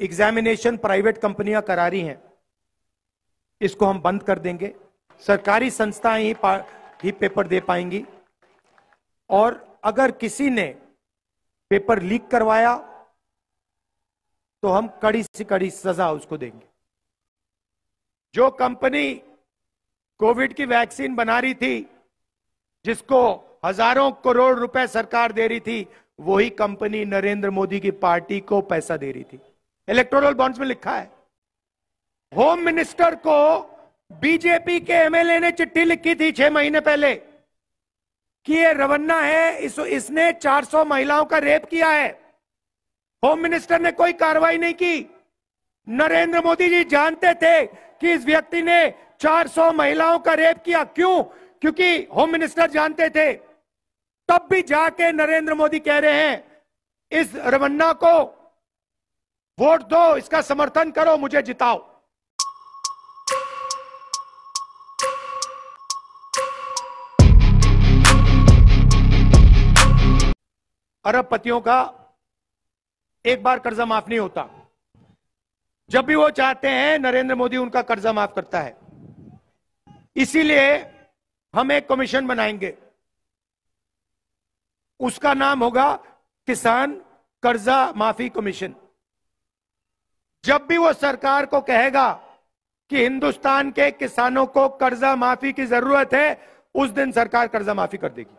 Examination private कंपनियां करा रही हैं, इसको हम बंद कर देंगे। सरकारी संस्थाएं ही पेपर दे पाएंगी, और अगर किसी ने पेपर लीक करवाया तो हम कड़ी से कड़ी सजा उसको देंगे। जो कंपनी कोविड की वैक्सीन बना रही थी, जिसको हजारों करोड़ रुपए सरकार दे रही थी, वही कंपनी नरेंद्र मोदी की पार्टी को पैसा दे रही थी। इलेक्टोरल बॉन्ड्स में लिखा है। होम मिनिस्टर को बीजेपी के एमएलए ने चिट्ठी लिखी थी 6 महीने पहले कि ये रवन्ना है, इसने 400 महिलाओं का रेप किया है। होम मिनिस्टर ने कोई कार्रवाई नहीं की। नरेंद्र मोदी जी जानते थे कि इस व्यक्ति ने 400 महिलाओं का रेप किया। क्यों? क्योंकि होम मिनिस्टर जानते थे। तब भी जाके नरेंद्र मोदी कह रहे हैं इस रवन्ना को वोट दो, इसका समर्थन करो, मुझे जिताओ। अरबपतियों का एक बार कर्जा माफ नहीं होता। जब भी वो चाहते हैं नरेंद्र मोदी उनका कर्जा माफ करता है। इसीलिए हम एक कमीशन बनाएंगे, उसका नाम होगा किसान कर्जा माफी कमीशन। जब भी वो सरकार को कहेगा कि हिंदुस्तान के किसानों को कर्जा माफी की जरूरत है, उस दिन सरकार कर्जा माफी कर देगी।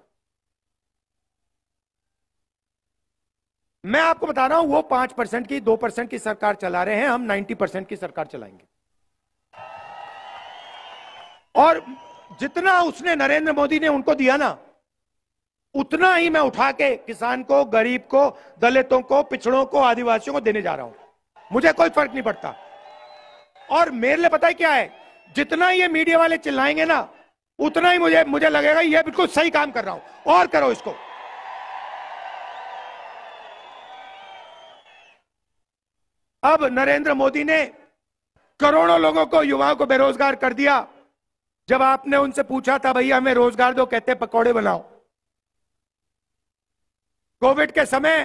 मैं आपको बता रहा हूं, वो 5% की 2% की सरकार चला रहे हैं, हम 90% की सरकार चलाएंगे। और जितना उसने नरेंद्र मोदी ने उनको दिया ना, उतना ही मैं उठा के किसान को, गरीब को, दलितों को, पिछड़ों को, आदिवासियों को देने जा रहा हूं। मुझे कोई फर्क नहीं पड़ता। और मेरे लिए पता है क्या है, जितना ये मीडिया वाले चिल्लाएंगे ना, उतना ही मुझे लगेगा ये बिल्कुल सही काम कर रहा हूं, और करो इसको। अब नरेंद्र मोदी ने करोड़ों लोगों को, युवाओं को बेरोजगार कर दिया। जब आपने उनसे पूछा था भैया हमें रोजगार दो, कहते पकौड़े बनाओ। कोविड के समय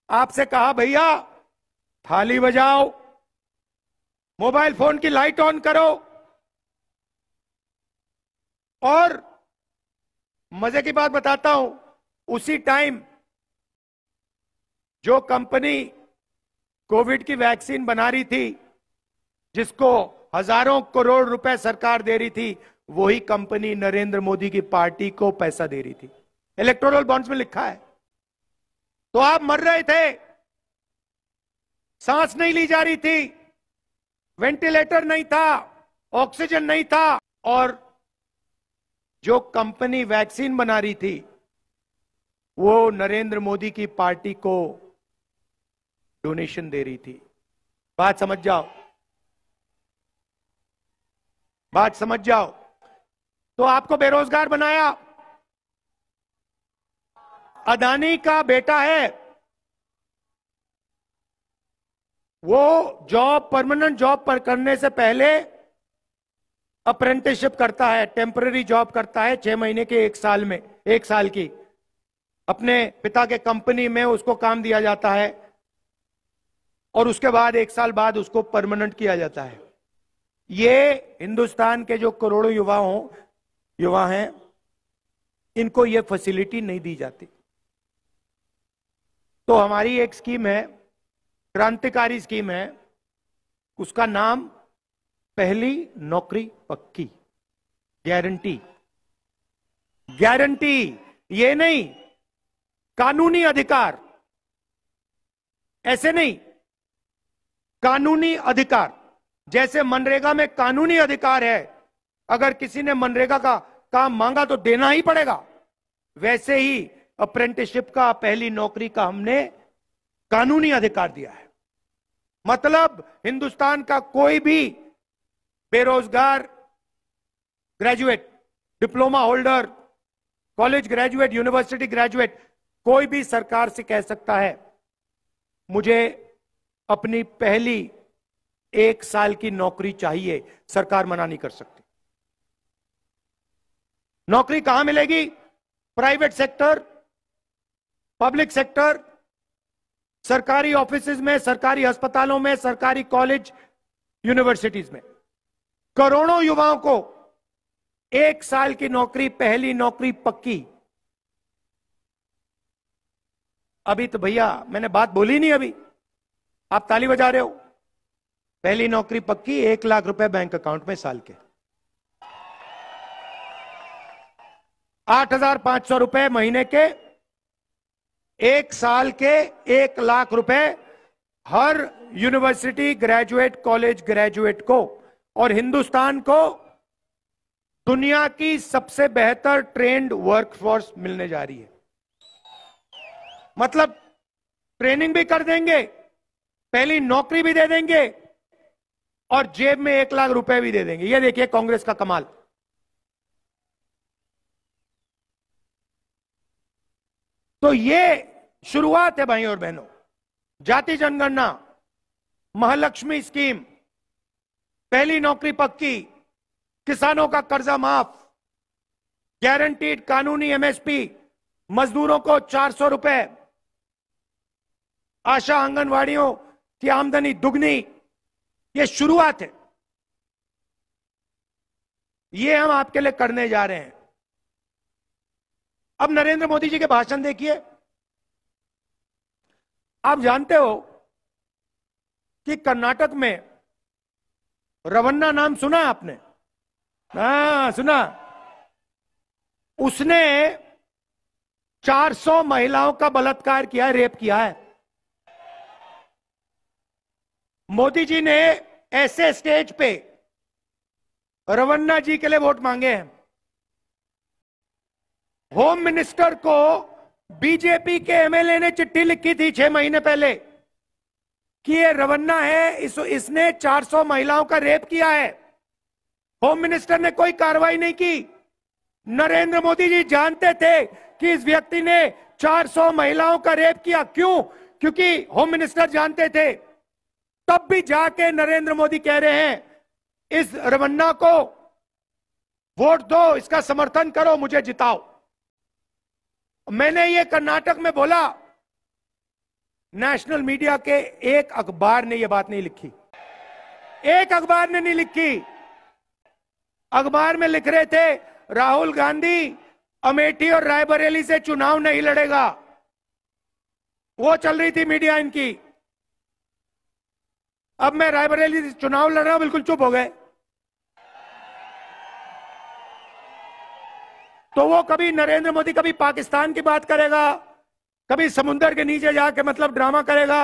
आपसे कहा भैया थाली बजाओ, मोबाइल फोन की लाइट ऑन करो। और मजे की बात बताता हूं, उसी टाइम जो कंपनी कोविड की वैक्सीन बना रही थी, जिसको हजारों करोड़ रुपए सरकार दे रही थी, वही कंपनी नरेंद्र मोदी की पार्टी को पैसा दे रही थी। इलेक्टोरल बॉन्ड्स में लिखा है। तो आप मर रहे थे, सांस नहीं ली जा रही थी, वेंटिलेटर नहीं था, ऑक्सीजन नहीं था, और जो कंपनी वैक्सीन बना रही थी वो नरेंद्र मोदी की पार्टी को डोनेशन दे रही थी। बात समझ जाओ, बात समझ जाओ। तो आपको बेरोजगार बनाया। अदानी का बेटा है, वो जॉब, परमानेंट जॉब पर करने से पहले अप्रेंटिसशिप करता है, टेम्पररी जॉब करता है 6 महीने के, 1 साल में, 1 साल की। अपने पिता के कंपनी में उसको काम दिया जाता है, और उसके बाद 1 साल बाद उसको परमानेंट किया जाता है। ये हिंदुस्तान के जो करोड़ों युवा हैं, इनको ये फैसिलिटी नहीं दी जाती। तो हमारी एक स्कीम है, क्रांतिकारी स्कीम है, उसका नाम पहली नौकरी पक्की, गारंटी। गारंटी, ये नहीं कानूनी अधिकार, ऐसे नहीं, कानूनी अधिकार। जैसे मनरेगा में कानूनी अधिकार है, अगर किसी ने मनरेगा का काम मांगा तो देना ही पड़ेगा, वैसे ही अप्रेंटिसशिप का, पहली नौकरी का हमने कानूनी अधिकार दिया है। मतलब हिंदुस्तान का कोई भी बेरोजगार graduate, diploma holder, college graduate, university graduate, कोई भी सरकार से कह सकता है मुझे अपनी पहली 1 साल की नौकरी चाहिए। सरकार मना नहीं कर सकती। नौकरी कहां मिलेगी? प्राइवेट सेक्टर, पब्लिक सेक्टर, सरकारी ऑफिसेज में, सरकारी अस्पतालों में, सरकारी कॉलेज यूनिवर्सिटीज में करोड़ों युवाओं को 1 साल की नौकरी, पहली नौकरी पक्की। अभी तो भैया मैंने बात बोली नहीं, अभी आप ताली बजा रहे हो। पहली नौकरी पक्की, 1 लाख रुपए बैंक अकाउंट में साल के, 8,500 रुपए महीने के, 1 साल के 1 लाख रुपए हर यूनिवर्सिटी ग्रेजुएट, कॉलेज ग्रेजुएट को। और हिंदुस्तान को दुनिया की सबसे बेहतर ट्रेंड वर्कफोर्स मिलने जा रही है। मतलब ट्रेनिंग भी कर देंगे, पहली नौकरी भी दे देंगे और जेब में 1 लाख रुपए भी दे देंगे। ये देखिए कांग्रेस का कमाल। तो ये शुरुआत है भाइयों और बहनों। जाति जनगणना, महालक्ष्मी स्कीम, पहली नौकरी पक्की, किसानों का कर्जा माफ, गारंटीड कानूनी एमएसपी, मजदूरों को 400 रुपए, आशा आंगनवाड़ियों की आमदनी दुगनी। ये शुरुआत है, ये हम आपके लिए करने जा रहे हैं। अब नरेंद्र मोदी जी के भाषण देखिए। आप जानते हो कि कर्नाटक में रवन्ना नाम सुना है आपने? हाँ सुना। उसने 400 महिलाओं का बलात्कार किया है, रेप किया है। मोदी जी ने ऐसे स्टेज पे रवन्ना जी के लिए वोट मांगे हैं। होम मिनिस्टर को बीजेपी के एमएलए ने चिट्ठी लिखी थी 6 महीने पहले कि ये रवन्ना है, इसने 400 महिलाओं का रेप किया है। होम मिनिस्टर ने कोई कार्रवाई नहीं की। नरेंद्र मोदी जी जानते थे कि इस व्यक्ति ने 400 महिलाओं का रेप किया। क्यों? क्योंकि होम मिनिस्टर जानते थे। तब भी जाके नरेंद्र मोदी कह रहे हैं इस रवन्ना को वोट दो, इसका समर्थन करो, मुझे जिताओ। मैंने ये कर्नाटक में बोला, नेशनल मीडिया के एक अखबार ने यह बात नहीं लिखी, एक अखबार ने नहीं लिखी। अखबार में लिख रहे थे राहुल गांधी अमेठी और रायबरेली से चुनाव नहीं लड़ेगा। वो चल रही थी मीडिया इनकी। अब मैं रायबरेली से चुनाव लड़ रहा हूं, बिल्कुल चुप हो गए। तो वो कभी नरेंद्र मोदी कभी पाकिस्तान की बात करेगा, कभी समुद्र के नीचे जाके मतलब ड्रामा करेगा।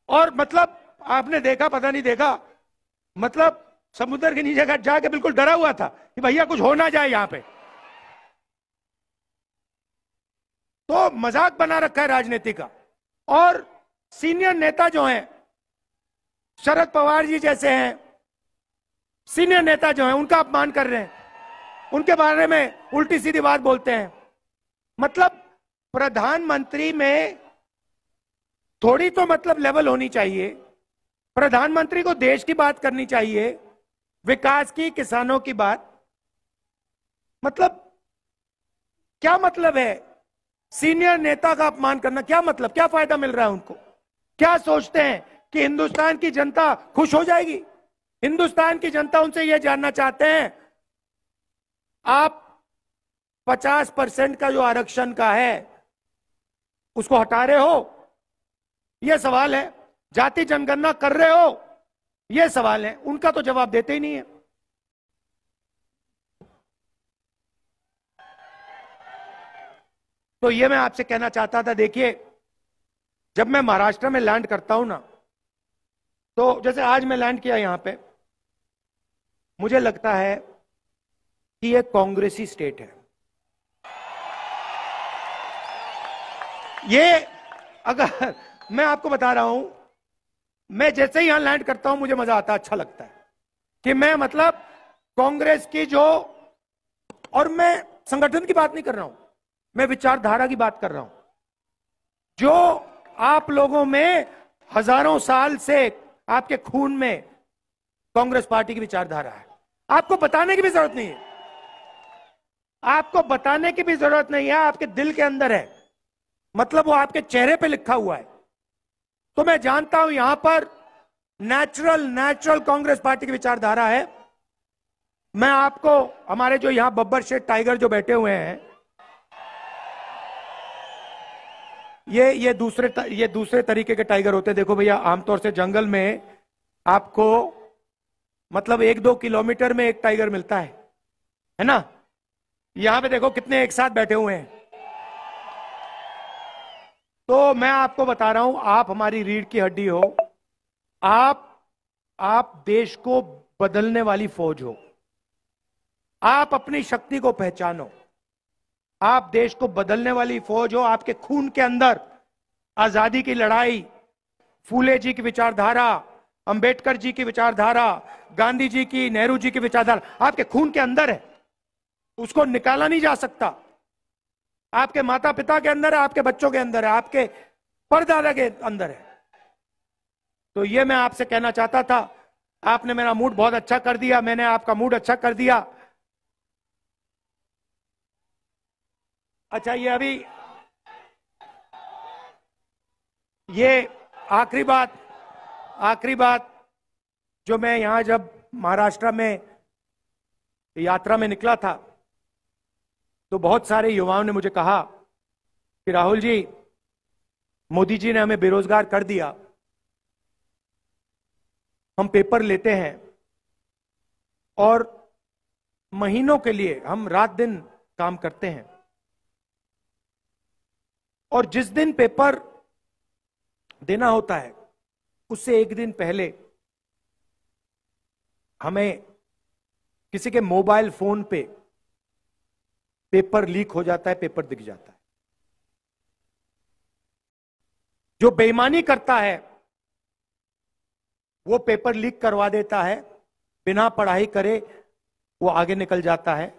और मतलब आपने देखा, पता नहीं देखा, मतलब समुद्र के नीचे जाके बिल्कुल डरा हुआ था कि भैया कुछ हो ना जाए यहां पे। तो मजाक बना रखा है राजनीति का। और सीनियर नेता जो हैं, शरद पवार जी जैसे हैं सीनियर नेता जो हैं, उनका अपमान कर रहे हैं, उनके बारे में उल्टी सीधी बात बोलते हैं। मतलब प्रधानमंत्री में थोड़ी तो मतलब लेवल होनी चाहिए। प्रधानमंत्री को देश की बात करनी चाहिए, विकास की, किसानों की बात। मतलब क्या मतलब है सीनियर नेता का अपमान करना? क्या मतलब, क्या फायदा मिल रहा है उनको? क्या सोचते हैं कि हिंदुस्तान की जनता खुश हो जाएगी? हिंदुस्तान की जनता उनसे यह जानना चाहते हैं, आप 50% का जो आरक्षण का है उसको हटा रहे हो, यह सवाल है। जाति जनगणना कर रहे हो, यह सवाल है। उनका तो जवाब देते ही नहीं है। तो यह मैं आपसे कहना चाहता था। देखिए, जब मैं महाराष्ट्र में लैंड करता हूं ना, तो जैसे आज मैं लैंड किया यहां पे, मुझे लगता है कि यह कांग्रेसी स्टेट है। ये अगर मैं आपको बता रहा हूं, मैं जैसे ही यहां लैंड करता हूं मुझे मजा आता है, अच्छा लगता है कि मैं मतलब कांग्रेस की जो, और मैं संगठन की बात नहीं कर रहा हूं, मैं विचारधारा की बात कर रहा हूं। जो आप लोगों में हजारों साल से आपके खून में कांग्रेस पार्टी की विचारधारा है, आपको बताने की भी जरूरत नहीं है। आपको बताने की भी जरूरत नहीं है, आपके दिल के अंदर है, मतलब वो आपके चेहरे पे लिखा हुआ है। तो मैं जानता हूं यहां पर नेचुरल कांग्रेस पार्टी की विचारधारा है। मैं आपको, हमारे जो यहां बब्बर शेठ टाइगर जो बैठे हुए हैं, ये दूसरे तरीके के टाइगर होते हैं। देखो भैया, आमतौर से जंगल में आपको मतलब 1-2 किलोमीटर में एक टाइगर मिलता है ना। यहां पे देखो कितने एक साथ बैठे हुए हैं। तो मैं आपको बता रहा हूं, आप हमारी रीढ़ की हड्डी हो, आप देश को बदलने वाली फौज हो। आप अपनी शक्ति को पहचानो, आप देश को बदलने वाली फौज हो। आपके खून के अंदर आजादी की लड़ाई, फूले जी की विचारधारा, अंबेडकर जी की विचारधारा, गांधी जी की, नेहरू जी की विचारधारा आपके खून के अंदर है, उसको निकाला नहीं जा सकता। आपके माता पिता के अंदर है, आपके बच्चों के अंदर है, आपके परदादा के अंदर है। तो ये मैं आपसे कहना चाहता था। आपने मेरा मूड बहुत अच्छा कर दिया, मैंने आपका मूड अच्छा कर दिया। अच्छा, ये आखिरी बात जो मैं यहां जब महाराष्ट्र में यात्रा में निकला था, तो बहुत सारे युवाओं ने मुझे कहा कि राहुल जी, मोदी जी ने हमें बेरोजगार कर दिया। हम पेपर लेते हैं और महीनों के लिए हम रात दिन काम करते हैं, और जिस दिन पेपर देना होता है उससे एक दिन पहले हमें किसी के मोबाइल फोन पे पेपर लीक हो जाता है, पेपर दिख जाता है। जो बेईमानी करता है वो पेपर लीक करवा देता है, बिना पढ़ाई करे वो आगे निकल जाता है,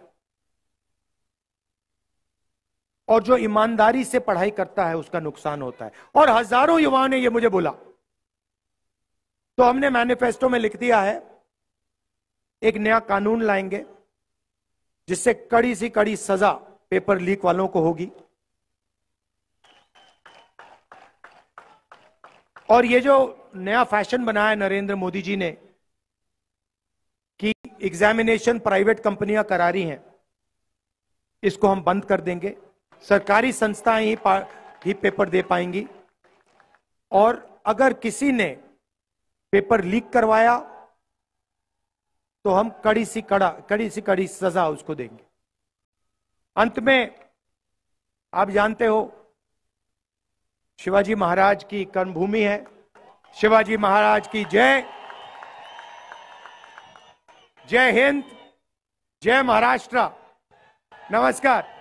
और जो ईमानदारी से पढ़ाई करता है उसका नुकसान होता है। और हजारों युवाओं ने ये मुझे बोला। तो हमने मैनिफेस्टो में लिख दिया है, एक नया कानून लाएंगे जिससे कड़ी सी कड़ी सजा पेपर लीक वालों को होगी। और ये जो नया फैशन बनाया है नरेंद्र मोदी जी ने कि एग्जामिनेशन प्राइवेट कंपनियां करा रही हैं, इसको हम बंद कर देंगे। सरकारी संस्थाएं ही पेपर दे पाएंगी, और अगर किसी ने पेपर लीक करवाया तो हम कड़ी सी कड़ी सजा उसको देंगे। अंत में आप जानते हो, शिवाजी महाराज की कर्मभूमि है। शिवाजी महाराज की जय। जय हिंद, जय महाराष्ट्र। नमस्कार।